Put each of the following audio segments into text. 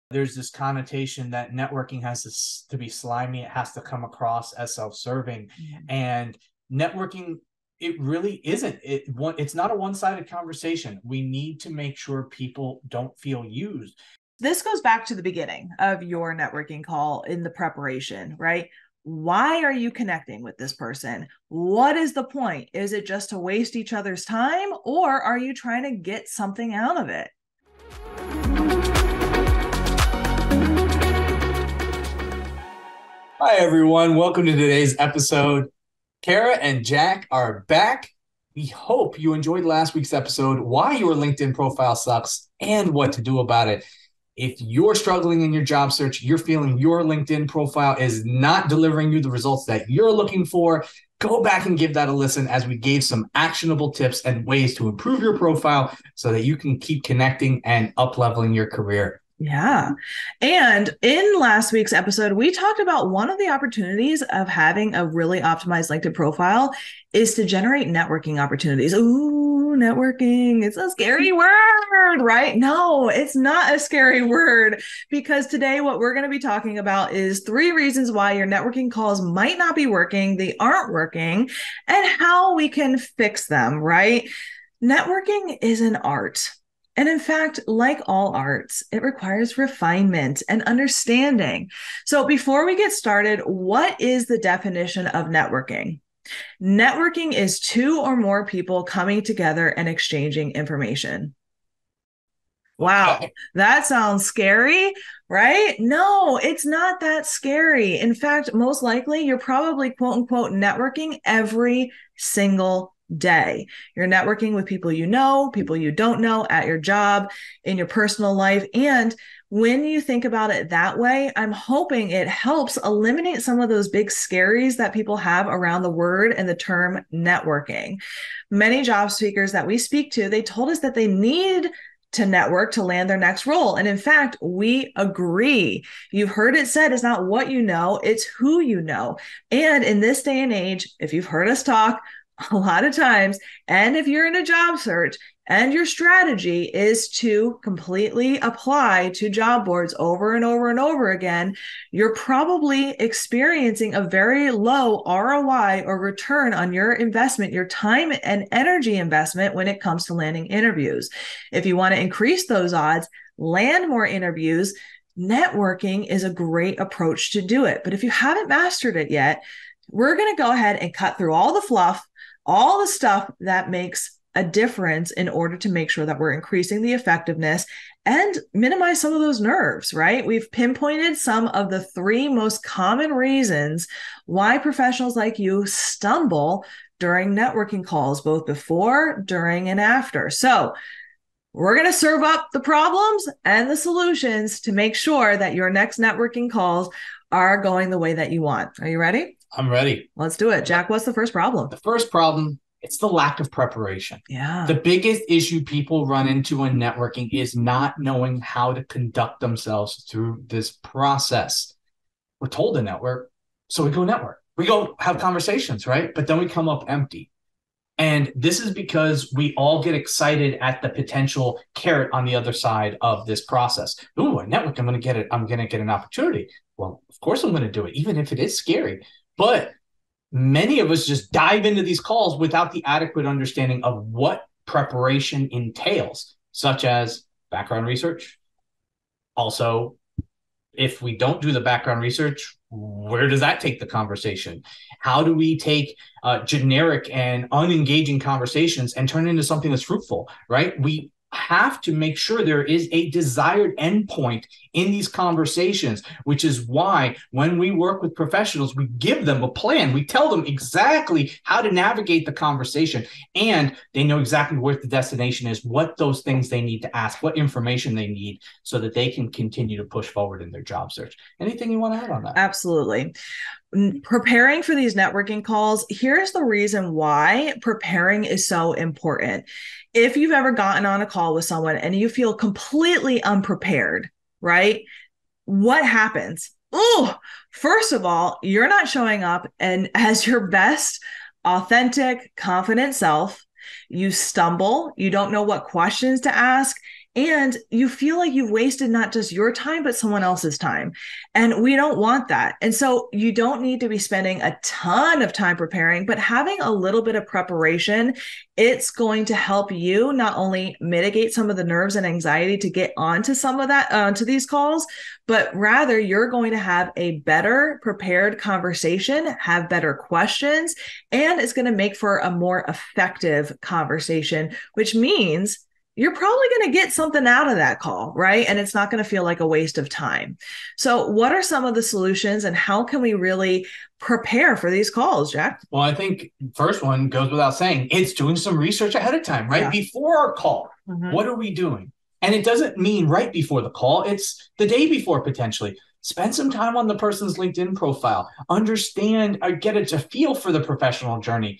There's this connotation that networking has to be slimy. It has to come across as self-serving. And networking, it really isn't. It's not a one-sided conversation. We need to make sure people don't feel used. This goes back to the beginning of your networking call in the preparation, right? Why are you connecting with this person? What is the point? Is it just to waste each other's time, or are you trying to get something out of it? Hi, everyone. Welcome to today's episode. Kara and Jack are back. We hope you enjoyed last week's episode, why your LinkedIn profile sucks and what to do about it. If you're struggling in your job search, you're feeling your LinkedIn profile is not delivering you the results that you're looking for, go back and give that a listen as we gave some actionable tips and ways to improve your profile so that you can keep connecting and up-leveling your career. Yeah. And in last week's episode, we talked about one of the opportunities of having a really optimized LinkedIn profile is to generate networking opportunities. Ooh, networking. It's a scary word, right? No, it's not a scary word, because today what we're going to be talking about is 3 reasons why your networking calls might not be working, they aren't working, and how we can fix them, right? Networking is an art. And in fact, like all arts, it requires refinement and understanding. So before we get started, what is the definition of networking? Networking is 2 or more people coming together and exchanging information. Wow, that sounds scary, right? No, it's not that scary. In fact, most likely you're probably quote unquote networking every single day. You're networking with people you know, people you don't know, at your job, in your personal life. And when you think about it that way, I'm hoping it helps eliminate some of those big scaries that people have around the word and the term networking. Many job seekers that we speak to, they told us that they need to network to land their next role. And in fact, we agree. You've heard it said, it's not what you know, it's who you know. And in this day and age, if you've heard us talk a lot of times, and if you're in a job search and your strategy is to completely apply to job boards over and over and over again, you're probably experiencing a very low ROI or return on your investment, your time and energy investment when it comes to landing interviews. If you want to increase those odds, land more interviews, networking is a great approach to do it. But if you haven't mastered it yet, we're going to go ahead and cut through all the fluff, all the stuff that makes a difference in order to make sure that we're increasing the effectiveness and minimize some of those nerves, right? We've pinpointed some of the 3 most common reasons why professionals like you stumble during networking calls, both before, during, and after. So we're going to serve up the problems and the solutions to make sure that your next networking calls are going the way that you want. Are you ready? I'm ready. Let's do it. Jack, what's the first problem? The first problem, it's the lack of preparation. Yeah. The biggest issue people run into in networking is not knowing how to conduct themselves through this process. We're told to network, so we go network. We go have conversations, right? But then we come up empty. And this is because we all get excited at the potential carrot on the other side of this process. Ooh, a network, I'm going to get it. I'm going to get an opportunity. Well, of course I'm going to do it, even if it is scary. But many of us just dive into these calls without the adequate understanding of what preparation entails, such as background research. Also, if we don't do the background research, where does that take the conversation? How do we take generic and unengaging conversations and turn it into something that's fruitful, right? We have to make sure there is a desired endpoint in these conversations, which is why when we work with professionals, we give them a plan. We tell them exactly how to navigate the conversation, and they know exactly where the destination is, what those things they need to ask, what information they need so that they can continue to push forward in their job search. Anything you want to add on that? Absolutely. Preparing for these networking calls, here's the reason why preparing is so important. If you've ever gotten on a call with someone and you feel completely unprepared, right? What happens? Oh, first of all, you're not showing up and as your best, authentic, confident self. You stumble, you don't know what questions to ask, And you feel like you've wasted not just your time, but someone else's time. And we don't want that. And so you don't need to be spending a ton of time preparing, but having a little bit of preparation, it's going to help you not only mitigate some of the nerves and anxiety to get onto some of that, onto these calls, but rather you're going to have a better prepared conversation, have better questions, and it's going to make for a more effective conversation, which means you're probably going to get something out of that call, right? And it's not going to feel like a waste of time. So, what are some of the solutions and how can we really prepare for these calls, Jack? Well, I think first one goes without saying. It's doing some research ahead of time, right? Yeah. Before our call. What are we doing? And it doesn't mean right before the call. It's the day before, potentially. Spend some time on the person's LinkedIn profile. Understand or get a feel for the professional journey.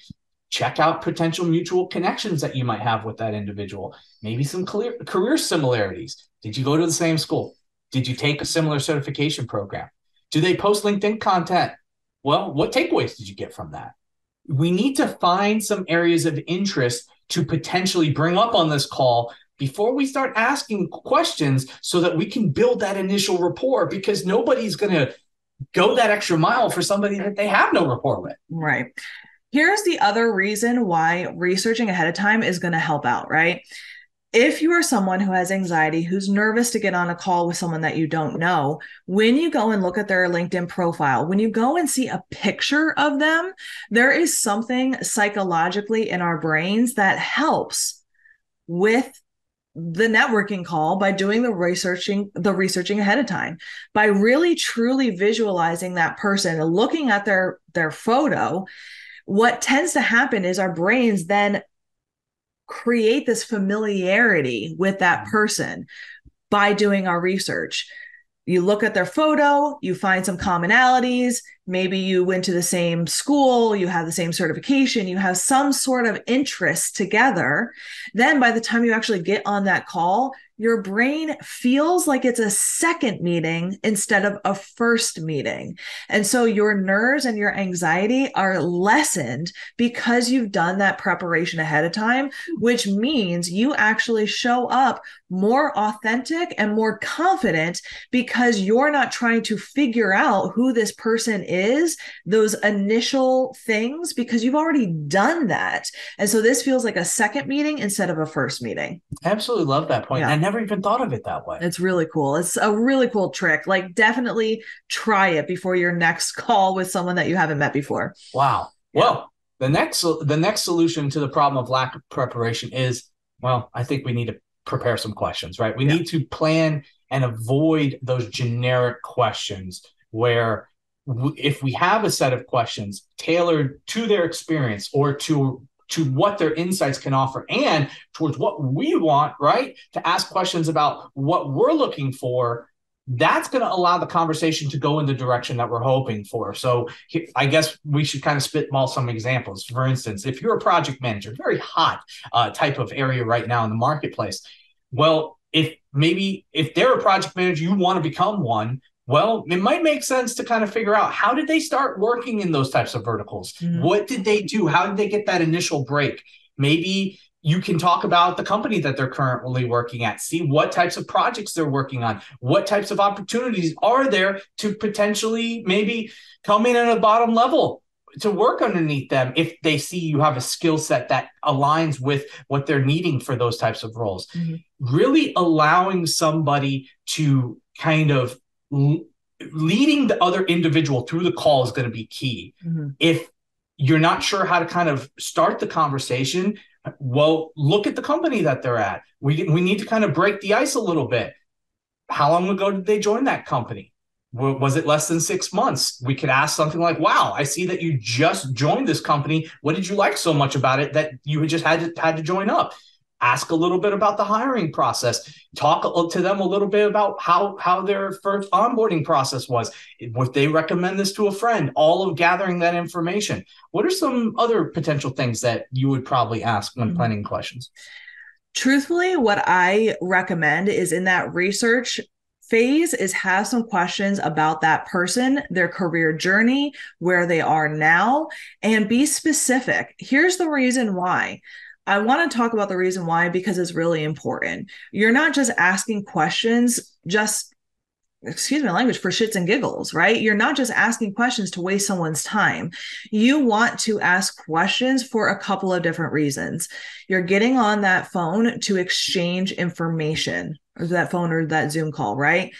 Check out potential mutual connections that you might have with that individual. Maybe some career similarities. Did you go to the same school? Did you take a similar certification program? Do they post LinkedIn content? Well, what takeaways did you get from that? We need to find some areas of interest to potentially bring up on this call before we start asking questions so that we can build that initial rapport, because nobody's going to go that extra mile for somebody that they have no rapport with. Right. Here's the other reason why researching ahead of time is going to help out, right? If you are someone who has anxiety, who's nervous to get on a call with someone that you don't know, when you go and look at their LinkedIn profile, when you go and see a picture of them, there is something psychologically in our brains that helps with the networking call by doing the researching ahead of time, by really truly visualizing that person, looking at their photo. What tends to happen is our brains then create this familiarity with that person by doing our research. You look at their photo, you find some commonalities. Maybe you went to the same school, you have the same certification, you have some sort of interest together. Then by the time you actually get on that call, your brain feels like it's a second meeting instead of a first meeting. And so your nerves and your anxiety are lessened because you've done that preparation ahead of time, which means you actually show up more authentic and more confident because you're not trying to figure out who this person is, those initial things, because you've already done that. And so this feels like a second meeting instead of a first meeting. I absolutely love that point. Yeah. I never even thought of it that way. It's really cool. It's a really cool trick. Like, definitely try it before your next call with someone that you haven't met before. Wow. Yeah. Well, the next solution to the problem of lack of preparation is, well, I think we need to prepare some questions, right? We need to plan and avoid those generic questions where if we have a set of questions tailored to their experience or to what their insights can offer and towards what we want, right? To ask questions about what we're looking for, that's going to allow the conversation to go in the direction that we're hoping for. So I guess we should kind of spitball some examples. For instance, if you're a project manager, very hot type of area right now in the marketplace. Well, if they're a project manager, you want to become one. Well, it might make sense to kind of figure out, how did they start working in those types of verticals? Mm-hmm. What did they do? How did they get that initial break? Maybe you can talk about the company that they're currently working at, see what types of projects they're working on, what types of opportunities are there to potentially maybe come in at a bottom level to work underneath them if they see you have a skill set that aligns with what they're needing for those types of roles. Mm-hmm. Really allowing somebody to kind of leading the other individual through the call is going to be key. Mm-hmm. If you're not sure how to kind of start the conversation, well, look at the company that they're at. We need to kind of break the ice a little bit. How long ago did they join that company? Was it less than 6 months? We could ask something like, wow, I see that you just joined this company. What did you like so much about it that you just had to join up? Ask a little bit about the hiring process. Talk to them a little bit about how their first onboarding process was. Would they recommend this to a friend? All of gathering that information. What are some other potential things that you would probably ask when planning questions? Truthfully, what I recommend is in that research phase is have some questions about that person, their career journey, where they are now, and be specific. Here's the reason why. I want to talk about the reason why, because it's really important. You're not just asking questions, just, excuse my language, for shits and giggles, right? You're not just asking questions to waste someone's time. You want to ask questions for a couple of different reasons. You're getting on that phone to exchange information, or that phone or that Zoom call, right?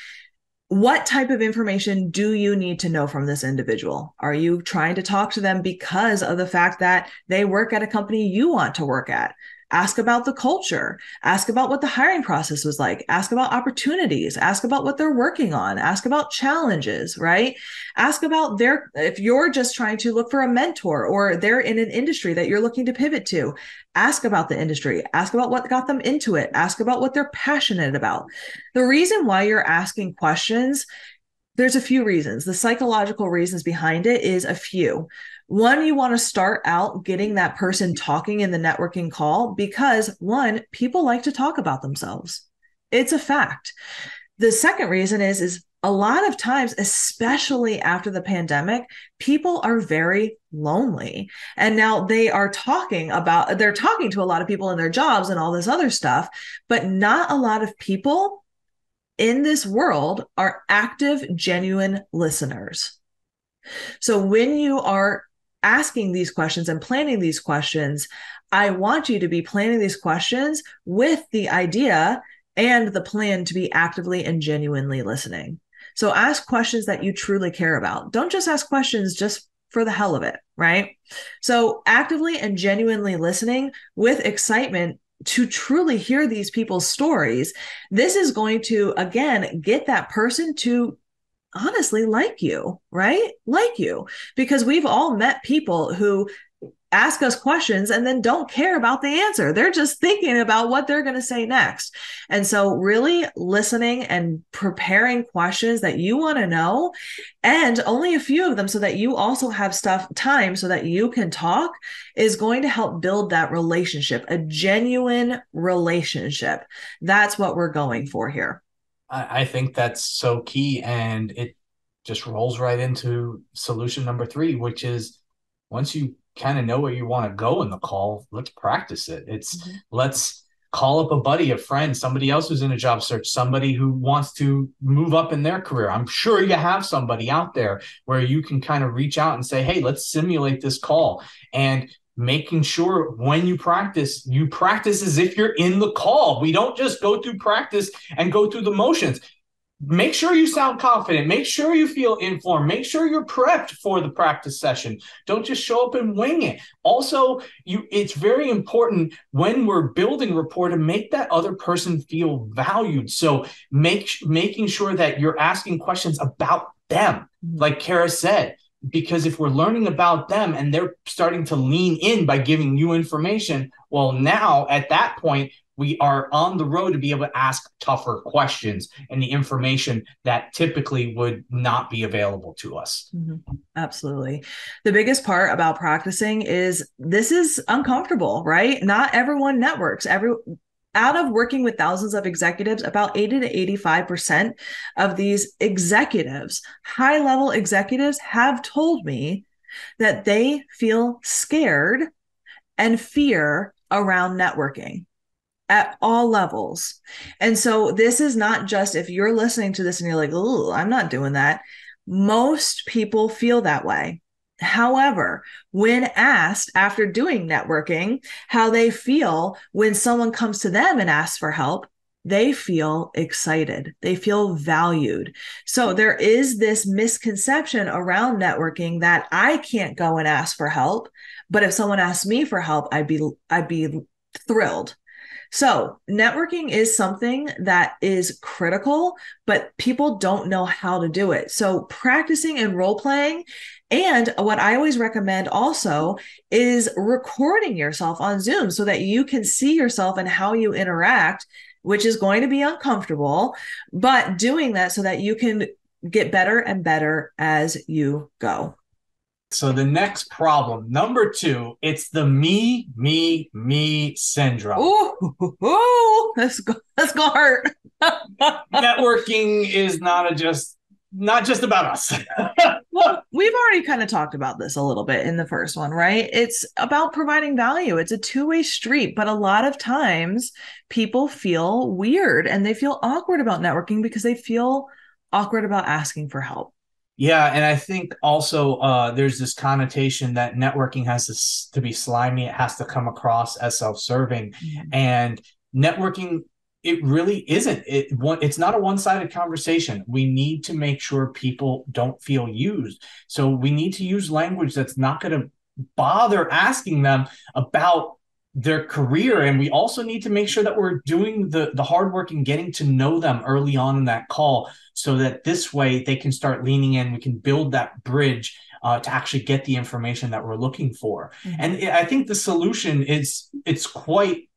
What type of information do you need to know from this individual? Are you trying to talk to them because of the fact that they work at a company you want to work at? Ask about the culture. Ask about what the hiring process was like. Ask about opportunities. Ask about what they're working on. Ask about challenges, right? Ask about if you're just trying to look for a mentor or they're in an industry that you're looking to pivot to, ask about the industry. Ask about what got them into it. Ask about what they're passionate about. The reason why you're asking questions, there's a few reasons. The psychological reasons behind it is a few. One, you want to start out getting that person talking in the networking call because, one, people like to talk about themselves. It's a fact. The second reason is a lot of times, especially after the pandemic, people are very lonely. And now they're talking to a lot of people in their jobs and all this other stuff, but not a lot of people in this world are active, genuine listeners. So when you are asking these questions and planning these questions, I want you to be planning these questions with the idea and the plan to be actively and genuinely listening. So ask questions that you truly care about. Don't just ask questions just for the hell of it, right? So actively and genuinely listening with excitement to truly hear these people's stories. This is going to, again, get that person to honestly like you, right? Like you, because we've all met people who ask us questions and then don't care about the answer. They're just thinking about what they're going to say next. And so really listening and preparing questions that you want to know, and only a few of them so that you also have time so that you can talk, is going to help build that relationship, a genuine relationship. That's what we're going for here. I think that's so key. And it just rolls right into solution number 3, which is once you kind of know where you want to go in the call, let's practice it. Let's call up a buddy, a friend, somebody else who's in a job search, somebody who wants to move up in their career. I'm sure you have somebody out there where you can kind of reach out and say, hey, let's simulate this call. And making sure when you practice as if you're in the call. We don't just go through practice and go through the motions. Make sure you sound confident. Make sure you feel informed. Make sure you're prepped for the practice session. Don't just show up and wing it. Also, it's very important when we're building rapport to make that other person feel valued. So making sure that you're asking questions about them, like Kara said, because if we're learning about them and they're starting to lean in by giving you information, well, now at that point, we are on the road to be able to ask tougher questions and the information that typically would not be available to us. Mm-hmm. Absolutely. The biggest part about practicing is this is uncomfortable, right? Not everyone networks. Out of working with thousands of executives, about 80 to 85% of these executives, high-level executives, have told me that they feel scared and fear around networking at all levels. And so this is not just if you're listening to this and you're like, oh, I'm not doing that. Most people feel that way. However, when asked after doing networking how they feel when someone comes to them and asks for help, they feel excited. They feel valued. So there is this misconception around networking that I can't go and ask for help, but if someone asked me for help, I'd be thrilled. So networking is something that is critical, but people don't know how to do it. So practicing and role playing. And what I always recommend also is recording yourself on Zoom so that you can see yourself and how you interact, which is going to be uncomfortable, but doing that so that you can get better and better as you go. So the next problem, number 2, it's the me syndrome. Ooh, let's go hurt. Networking is not just not just about us. Well, we've already kind of talked about this a little bit in the first one, right? It's about providing value. It's a two-way street, but a lot of times people feel weird and they feel awkward about networking because they feel awkward about asking for help. Yeah, and I think also there's this connotation that networking has to be slimy. It has to come across as self-serving, Mhm. and networking it really isn't. It's not a one-sided conversation. We need to make sure people don't feel used. So we need to use language that's not going to bother asking them about their career, and we also need to make sure that we're doing the hard work and getting to know them early on in that call so that this way they can start leaning in. We can build that bridge to actually get the information that we're looking for. Mhm. And I think the solution is it's quite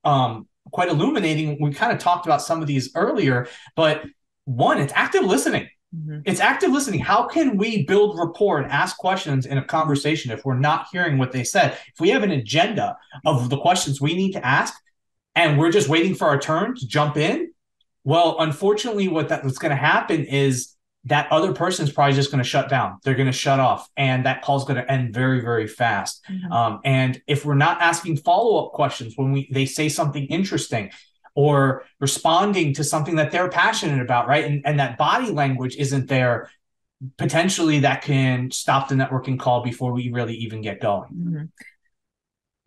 illuminating. We kind of talked about some of these earlier, but one, it's active listening. Mhm. It's active listening. How can we build rapport and ask questions in a conversation if we're not hearing what they said? If we have an agenda of the questions we need to ask and we're just waiting for our turn to jump in, well, unfortunately, what's going to happen is that other person is probably just going to shut down. They're going to shut off, and that call is going to end very, very fast. And if we're not asking follow up questions when they say something interesting or responding to something that they're passionate about, right, and that body language isn't there, potentially that can stop the networking call before we really even get going. Mhm.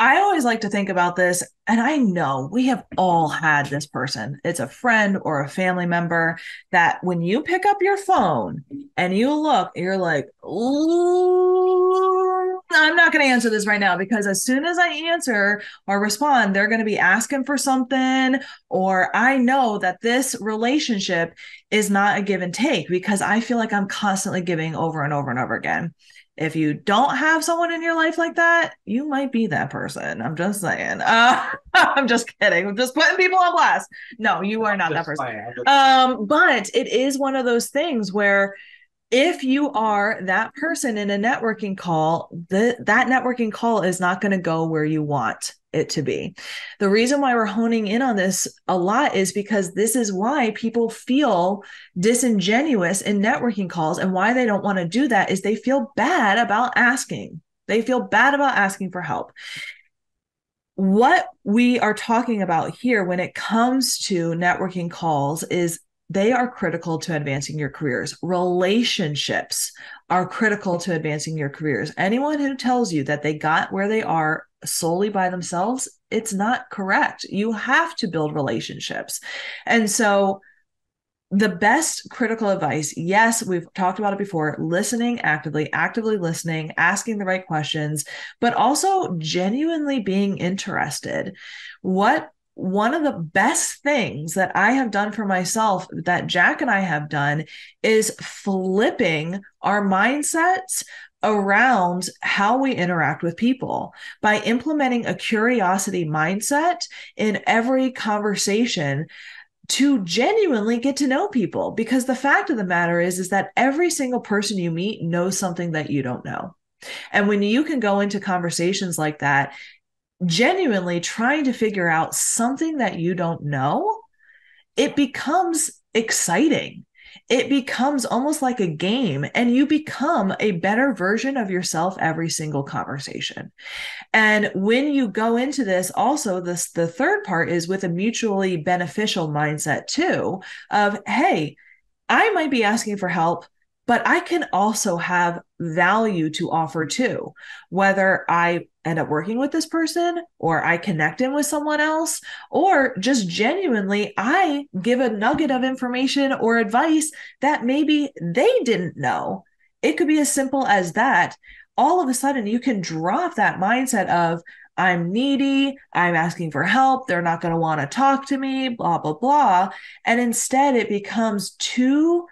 I always like to think about this, and I know we have all had this person. It's a friend or a family member that when you pick up your phone and you look, you're like, ooh, I'm not going to answer this right now because as soon as I answer or respond, they're going to be asking for something, or I know that this relationship is not a give and take because I feel like I'm constantly giving over and over and over again. If you don't have someone in your life like that, you might be that person. I'm just saying. I'm just kidding. I'm just putting people on blast. No, you are not that person. But it is one of those things where if you are that person in a networking call, that networking call is not going to go where you want it to be. The reason why we're honing in on this a lot is because this is why people feel disingenuous in networking calls, and why they don't want to do that is they feel bad about asking. They feel bad about asking for help. What we are talking about here when it comes to networking calls is they are critical to advancing your careers. Relationships are critical to advancing your careers. Anyone who tells you that they got where they are solely by themselves, it's not correct. You have to build relationships. And so the best critical advice, yes, we've talked about it before, listening actively listening, asking the right questions, but also genuinely being interested. One of the best things that I have done for myself, that Jack and I have done, is flipping our mindsets around how we interact with people by implementing a curiosity mindset in every conversation to genuinely get to know people, because the fact of the matter is that every single person you meet knows something that you don't know. And when you can go into conversations like that genuinely trying to figure out something that you don't know, it becomes exciting. It becomes almost like a game, and you become a better version of yourself every single conversation. And when you go into this, also the third part is with a mutually beneficial mindset too, of, hey, I might be asking for help, but I can also have value to offer too. Whether I end up working with this person, or I connect in with someone else, or just genuinely I give a nugget of information or advice that maybe they didn't know. It could be as simple as that. All of a sudden, you can drop that mindset of, I'm needy, I'm asking for help, they're not going to want to talk to me, blah, blah, blah. And instead, it becomes two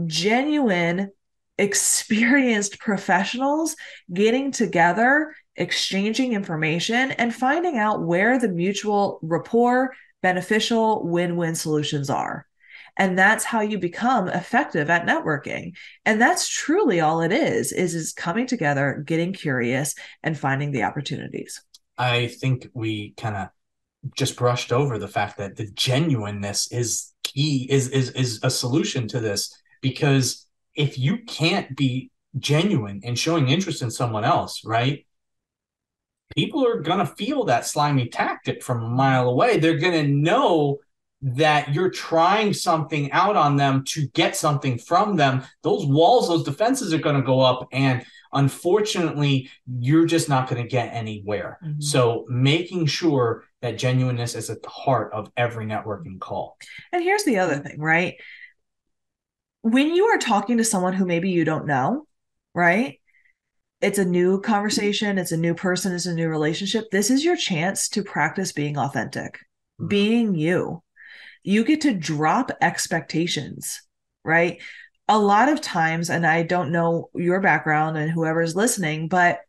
genuine, experienced professionals getting together, exchanging information, and finding out where the mutual rapport, beneficial win-win solutions are. And that's how you become effective at networking. And that's truly all it is coming together, getting curious, and finding the opportunities. I think we kind of just brushed over the fact that the genuineness is key, is a solution to this, because if you can't be genuine and showing interest in someone else, right? People are going to feel that slimy tactic from a mile away. They're going to know that you're trying something out on them to get something from them. Those walls, those defenses are going to go up. And unfortunately, you're just not going to get anywhere. Mm-hmm. So making sure that genuineness is at the heart of every networking call. And here's the other thing, right? When you are talking to someone who maybe you don't know, right? It's a new conversation. It's a new person. It's a new relationship. This is your chance to practice being authentic, being you. You get to drop expectations, right? A lot of times, and I don't know your background and whoever's listening, but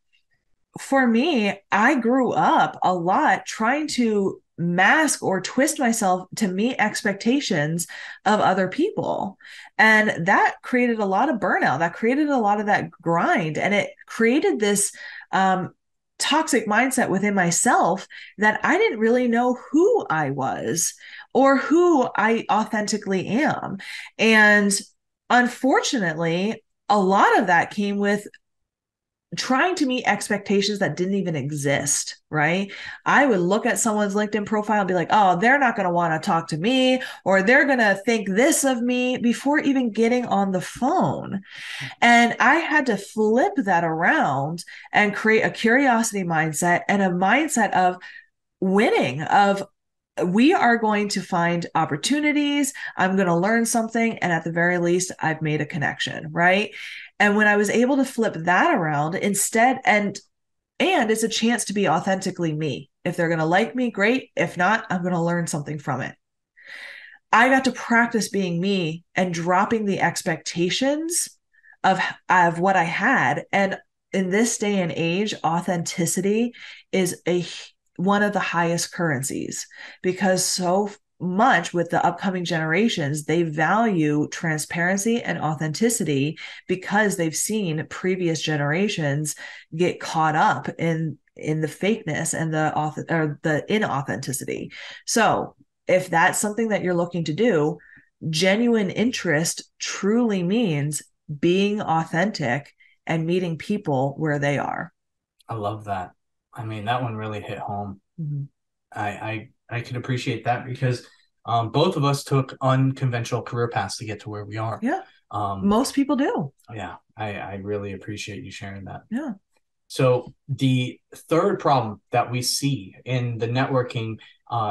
for me, I grew up a lot trying to mask or twist myself to meet expectations of other people. And that created a lot of burnout. That created a lot of that grind. And it created this toxic mindset within myself that I didn't really know who I was or who I authentically am. And unfortunately, a lot of that came with trying to meet expectations that didn't even exist, right? I would look at someone's LinkedIn profile and be like, oh, they're not going to want to talk to me, or they're going to think this of me before even getting on the phone. And I had to flip that around and create a curiosity mindset and a mindset of winning, of we are going to find opportunities. I'm going to learn something. And at the very least, I've made a connection, right? And when I was able to flip that around instead, and it's a chance to be authentically me. If they're going to like me, great. If not, I'm going to learn something from it. I got to practice being me and dropping the expectations of what I had. And in this day and age, authenticity is one of the highest currencies, because so much with the upcoming generations, they value transparency and authenticity because they've seen previous generations get caught up in the fakeness and the inauthenticity. So if that's something that you're looking to do, genuine interest truly means being authentic and meeting people where they are. I love that. I mean, that one really hit home. Mm-hmm. I could appreciate that because both of us took unconventional career paths to get to where we are. Yeah. Most people do. Yeah. I really appreciate you sharing that. Yeah. So the third problem that we see in the networking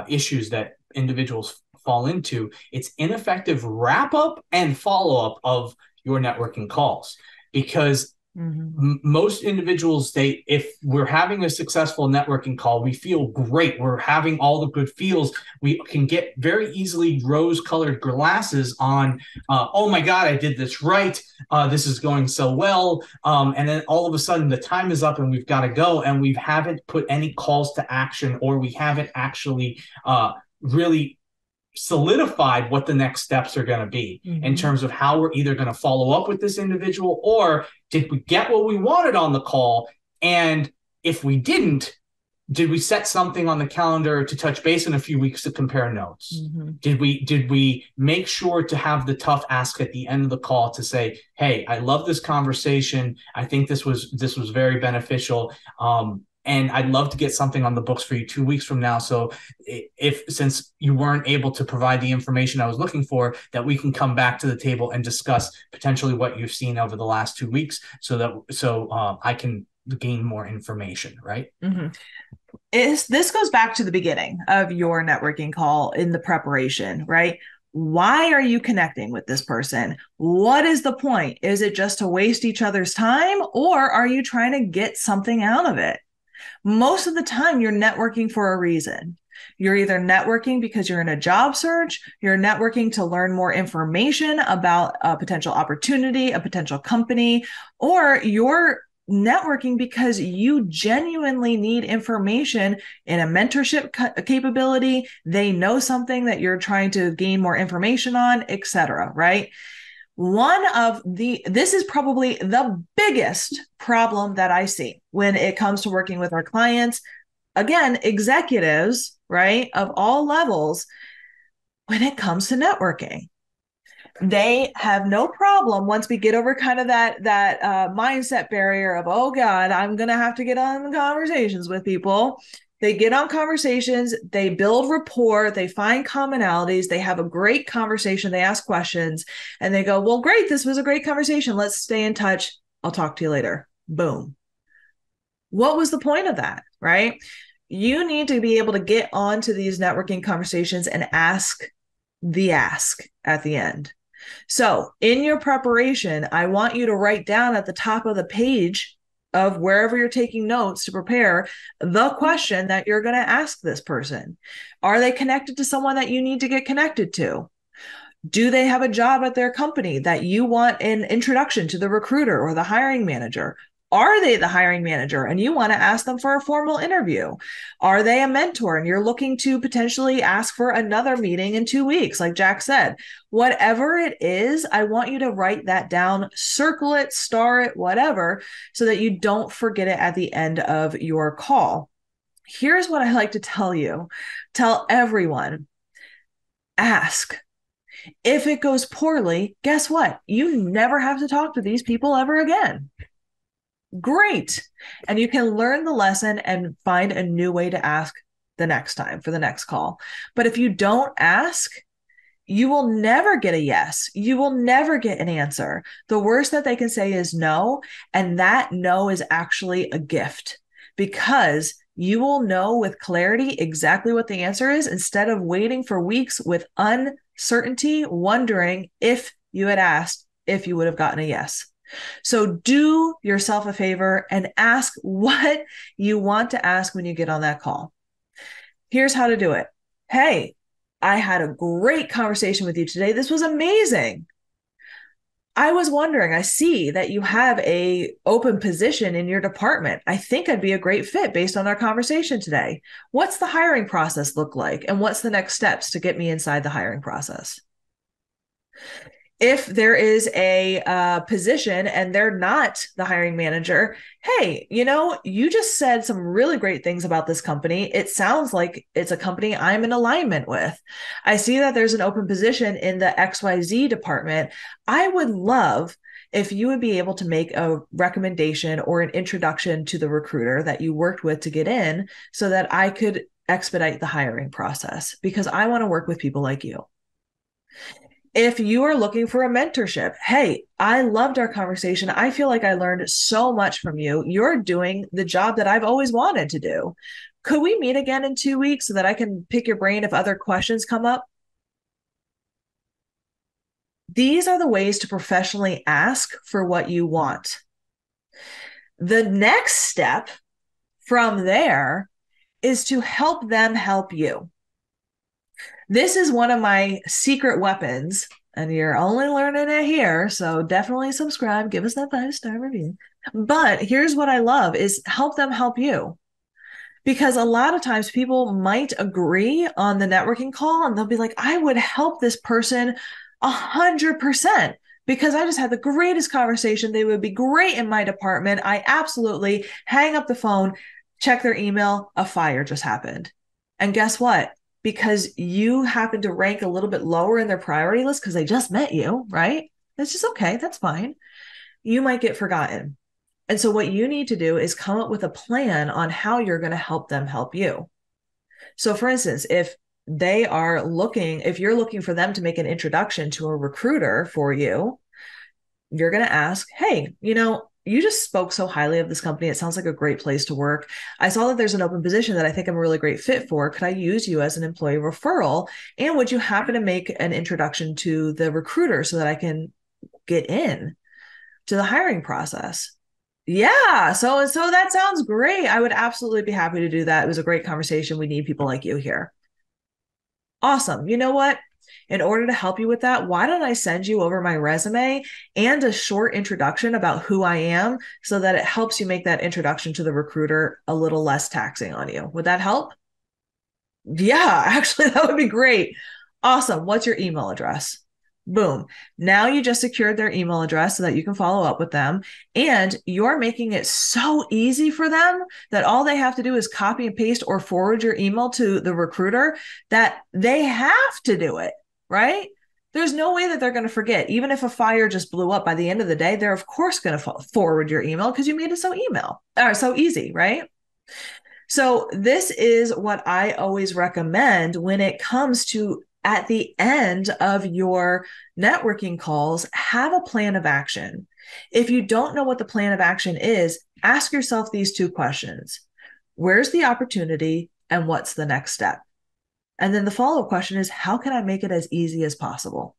issues that individuals fall into, it's ineffective wrap up and follow up of your networking calls. Because most individuals, if we're having a successful networking call, we feel great. We're having all the good feels. We can get very easily rose-colored glasses on, oh my God, I did this right. This is going so well. And then all of a sudden the time is up and we've got to go. And we haven't put any calls to action, or we haven't actually really solidified what the next steps are going to be in terms of how we're either going to follow up with this individual, or did we get what we wanted on the call? And if we didn't, did we set something on the calendar to touch base in a few weeks to compare notes? Did we make sure to have the tough ask at the end of the call to say, hey, I love this conversation. I think this was very beneficial. And I'd love to get something on the books for you 2 weeks from now. So since you weren't able to provide the information I was looking for, that we can come back to the table and discuss potentially what you've seen over the last 2 weeks so I can gain more information, right? This goes back to the beginning of your networking call in the preparation, right? Why are you connecting with this person? What is the point? Is it just to waste each other's time, or are you trying to get something out of it? Most of the time, you're networking for a reason. You're either networking because you're in a job search, you're networking to learn more information about a potential opportunity, a potential company, or you're networking because you genuinely need information in a mentorship capability. They know something that you're trying to gain more information on, etc., right? This is probably the biggest problem that I see when it comes to working with our clients. Again, executives, right, of all levels, when it comes to networking. They have no problem once we get over kind of that mindset barrier of, oh God, I'm gonna have to get on conversations with people. They get on conversations, they build rapport, they find commonalities, they have a great conversation, they ask questions, and they go, well, great, this was a great conversation. Let's stay in touch. I'll talk to you later. Boom. What was the point of that, right? You need to be able to get onto these networking conversations and ask the ask at the end. So in your preparation, I want you to write down at the top of the page of wherever you're taking notes to prepare the question that you're going to ask this person. Are they connected to someone that you need to get connected to? Do they have a job at their company that you want an introduction to the recruiter or the hiring manager? Are they the hiring manager and you want to ask them for a formal interview? Are they a mentor and you're looking to potentially ask for another meeting in 2 weeks, like Jack said? Whatever it is, I want you to write that down, circle it, star it, whatever, so that you don't forget it at the end of your call. Here's what I like to tell you. Tell everyone, ask. If it goes poorly, guess what? You never have to talk to these people ever again. Great. And you can learn the lesson and find a new way to ask the next time for the next call. But if you don't ask, you will never get a yes. You will never get an answer. The worst that they can say is no. And that no is actually a gift because you will know with clarity exactly what the answer is instead of waiting for weeks with uncertainty, wondering if you had asked, if you would have gotten a yes. So do yourself a favor and ask what you want to ask when you get on that call. Here's how to do it. Hey, I had a great conversation with you today. This was amazing. I was wondering, I see that you have a open position in your department. I think I'd be a great fit based on our conversation today. What's the hiring process look like? And what's the next steps to get me inside the hiring process? If there is a position and they're not the hiring manager, hey, you just said some really great things about this company. It sounds like it's a company I'm in alignment with. I see that there's an open position in the XYZ department. I would love if you would be able to make a recommendation or an introduction to the recruiter that you worked with to get in so that I could expedite the hiring process because I want to work with people like you. If you are looking for a mentorship, hey, I loved our conversation. I feel like I learned so much from you. You're doing the job that I've always wanted to do. Could we meet again in 2 weeks so that I can pick your brain if other questions come up? These are the ways to professionally ask for what you want. The next step from there is to help them help you. This is one of my secret weapons, and you're only learning it here. So definitely subscribe, give us that 5-star review. But here's what I love is help them help you. Because a lot of times people might agree on the networking call and they'll be like, I would help this person 100% because I just had the greatest conversation. They would be great in my department. I absolutely hang up the phone, check their email, a fire just happened. And guess what? Because you happen to rank a little bit lower in their priority list because they just met you, right? That's just okay. That's fine. You might get forgotten. And so what you need to do is come up with a plan on how you're going to help them help you. So for instance, if you're looking for them to make an introduction to a recruiter for you, you're going to ask, hey, you just spoke so highly of this company. It sounds like a great place to work. I saw that there's an open position that I think I'm a really great fit for. Could I use you as an employee referral? And would you happen to make an introduction to the recruiter so that I can get in to the hiring process? Yeah. So that sounds great. I would absolutely be happy to do that. It was a great conversation. We need people like you here. Awesome. You know what? In order to help you with that, why don't I send you over my resume and a short introduction about who I am so that it helps you make that introduction to the recruiter a little less taxing on you? Would that help? Yeah, actually, that would be great. Awesome. What's your email address? Boom. Now you just secured their email address so that you can follow up with them. And you're making it so easy for them that all they have to do is copy and paste or forward your email to the recruiter that they have to do it, right? There's no way that they're going to forget. Even if a fire just blew up, by the end of the day, they're of course going to forward your email because you made it so easy, right? So this is what I always recommend when it comes to, at the end of your networking calls, have a plan of action. If you don't know what the plan of action is, ask yourself these two questions. Where's the opportunity and what's the next step? And then the follow-up question is, how can I make it as easy as possible?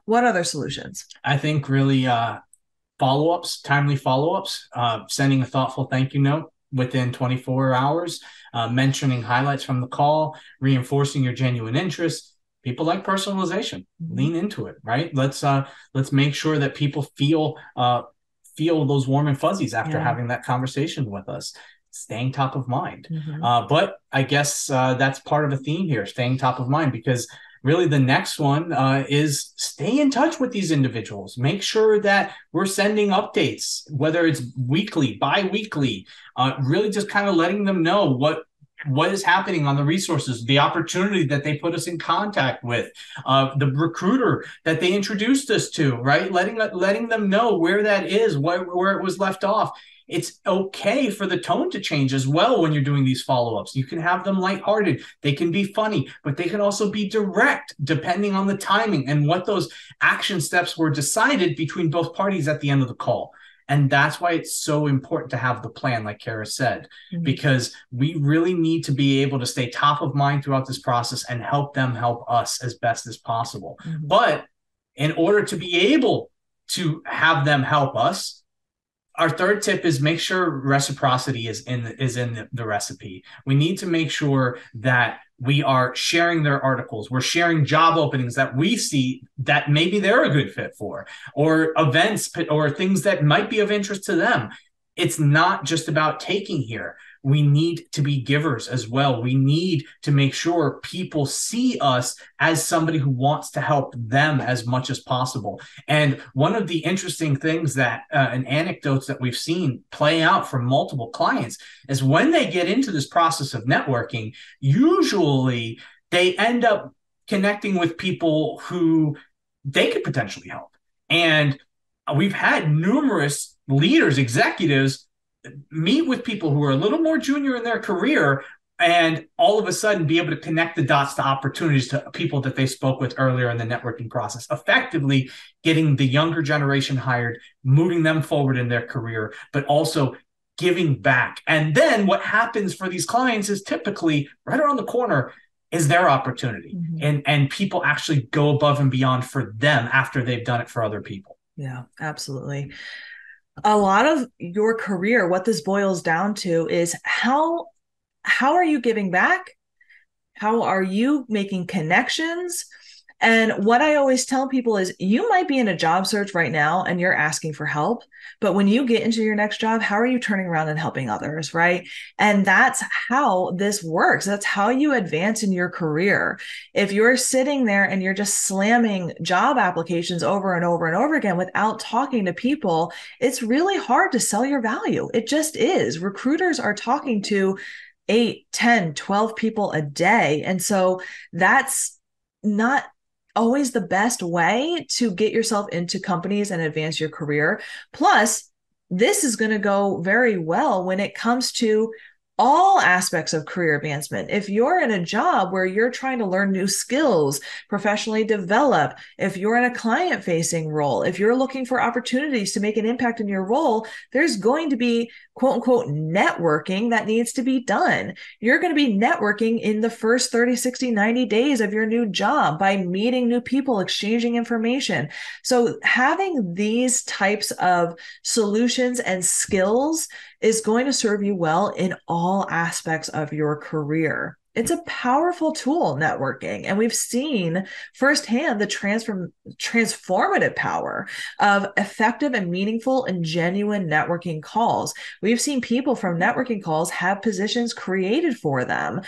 What other solutions? I think really follow-ups, timely follow-ups, sending a thoughtful thank you note within 24 hours, mentioning highlights from the call, reinforcing your genuine interest. People like personalization. Lean into it, right? Let's make sure that people feel those warm and fuzzies after having that conversation with us. Staying top of mind. But I guess that's part of a theme here, staying top of mind, because really the next one is stay in touch with these individuals. Make sure that we're sending updates, whether it's weekly, bi-weekly, really just kind of letting them know what is happening on the resources, the opportunity that they put us in contact with, the recruiter that they introduced us to, right? Letting them know where that is, where it was left off. It's okay for the tone to change as well when you're doing these follow-ups. You can have them lighthearted. They can be funny, but they can also be direct depending on the timing and what those action steps were decided between both parties at the end of the call. And that's why it's so important to have the plan, like Kara said, because we really need to be able to stay top of mind throughout this process and help them help us as best as possible. But in order to be able to have them help us, our third tip is make sure reciprocity is in the recipe. We need to make sure that we are sharing their articles. We're sharing job openings that we see that maybe they're a good fit for, or events or things that might be of interest to them. It's not just about taking here. We need to be givers as well. We need to make sure people see us as somebody who wants to help them as much as possible. And one of the interesting things that and anecdotes that we've seen play out from multiple clients is when they get into this process of networking, usually they end up connecting with people who they could potentially help. And we've had numerous leaders, executives, meet with people who are a little more junior in their career and all of a sudden be able to connect the dots to opportunities to people that they spoke with earlier in the networking process, effectively getting the younger generation hired, moving them forward in their career, but also giving back. And then what happens for these clients is typically right around the corner is their opportunity. And people actually go above and beyond for them after they've done it for other people. Yeah, absolutely. A lot of your career, what this boils down to is how are you giving back? How are you making connections? And what I always tell people is you might be in a job search right now and you're asking for help, but when you get into your next job, how are you turning around and helping others, right? And that's how this works. That's how you advance in your career. If you're sitting there and you're just slamming job applications over and over and over again without talking to people, it's really hard to sell your value. It just is. Recruiters are talking to 8, 10, 12 people a day. And so that's not always the best way to get yourself into companies and advance your career. Plus, this is going to go very well when it comes to all aspects of career advancement. If you're in a job where you're trying to learn new skills, professionally develop, if you're in a client-facing role, if you're looking for opportunities to make an impact in your role, there's going to be quote unquote networking that needs to be done. You're going to be networking in the first 30, 60, 90 days of your new job by meeting new people, exchanging information. So having these types of solutions and skills is going to serve you well in all aspects of your career. It's a powerful tool, networking. And we've seen firsthand the transformative power of effective and meaningful and genuine networking calls. We've seen people from networking calls have positions created for them.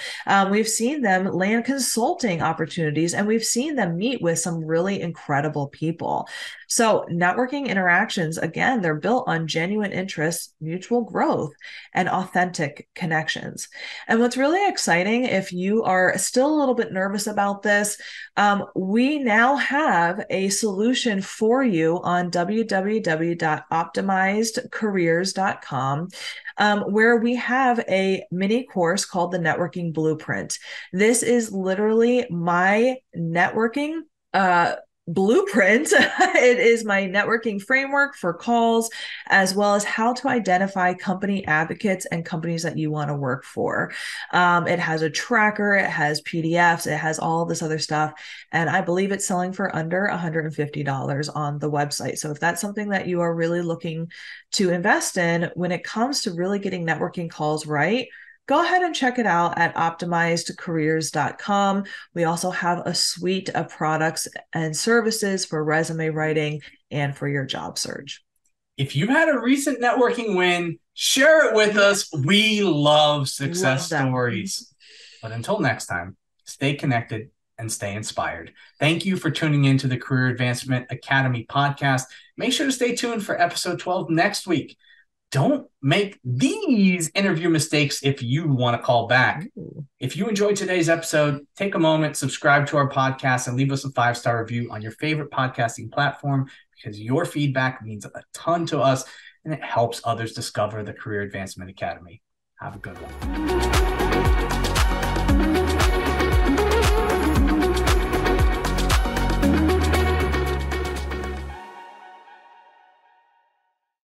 We've seen them land consulting opportunities, and we've seen them meet with some really incredible people. So networking interactions, again, they're built on genuine interests, mutual growth, and authentic connections. And what's really exciting if you are still a little bit nervous about this, we now have a solution for you on www.optimizedcareers.com, where we have a mini course called the Networking Blueprint. This is literally my networking blueprint. It is my networking framework for calls, as well as how to identify company advocates and companies that you want to work for. It has a tracker, it has PDFs, it has all this other stuff. And I believe it's selling for under $150 on the website. So if that's something that you are really looking to invest in when it comes to really getting networking calls right, go ahead and check it out at optimizedcareers.com. We also have a suite of products and services for resume writing and for your job search. If you had a recent networking win, share it with us. We love success stories. But until next time, stay connected and stay inspired. Thank you for tuning in to the Career Advancement Academy podcast. Make sure to stay tuned for episode 12 next week. Don't make these interview mistakes if you want to call back. If you enjoyed today's episode, take a moment, subscribe to our podcast, and leave us a 5-star review on your favorite podcasting platform, because your feedback means a ton to us and it helps others discover the Career Advancement Academy. Have a good one.